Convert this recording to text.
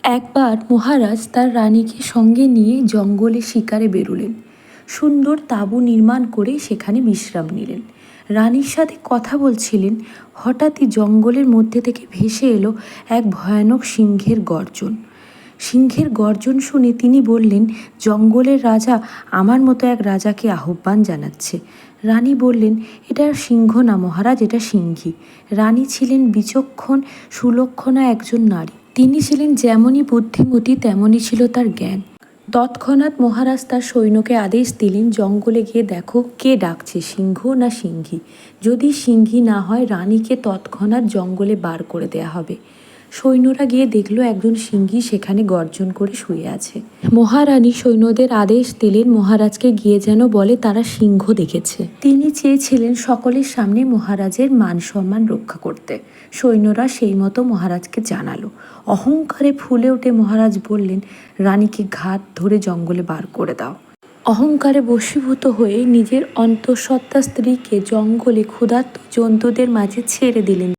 একবার মহারাজ তার রানীকে সঙ্গে নিয়ে জঙ্গলে শিকারে বেরোলেন। সুন্দর তাঁবু নির্মাণ করে সেখানে বিশ্রাম নিলেন। রানীর সাথে কথা বলছিলেন। হঠাৎই জঙ্গলের মধ্যে থেকে ভেসে এলো এক ভয়ানক সিংহের গর্জন। সিংহের গর্জন শুনে তিনি বললেন, জঙ্গলের রাজা আমার মতো এক রাজাকে আহ্বান জানাচ্ছে। রানী বললেন, এটা সিংহ না মহারাজ, এটা সিংহী। রানী ছিলেন বিচক্ষণ সুলক্ষণা একজন নারী। তিনি ছিলেন যেমনই বুদ্ধিমতী তেমনই ছিল তার জ্ঞান। তৎক্ষণাৎ মহারাজ তার সৈন্যকে আদেশ দিলেন, জঙ্গলে গিয়ে দেখো কে ডাকছে, সিংহ না সিংহী। যদি সিংহী না হয় রানীকে তৎক্ষণাৎ জঙ্গলে বার করে দেয়া হবে। সৈন্যরা গিয়ে দেখলো একজন সিংহী সেখানে গর্জন করে শুয়ে আছে। মহারানী সৈন্যদের আদেশ দিলেন মহারাজকে গিয়ে যেন বলে তারা সিংহ দেখেছে। তিনি চেয়েছিলেন সকলের সামনে মহারাজের মান সম্মান রক্ষা করতে। সৈন্যরা সেই মতো মহারাজকে জানালো। অহংকারে ফুলে উঠে মহারাজ বললেন, রানীকে ঘাট ধরে জঙ্গলে বার করে দাও। অহংকারে বশীভূত হয়ে নিজের অন্তঃসত্ত্বা স্ত্রীকে জঙ্গলে ক্ষুধার্ত জন্তুদের মাঝে ছেড়ে দিলেন।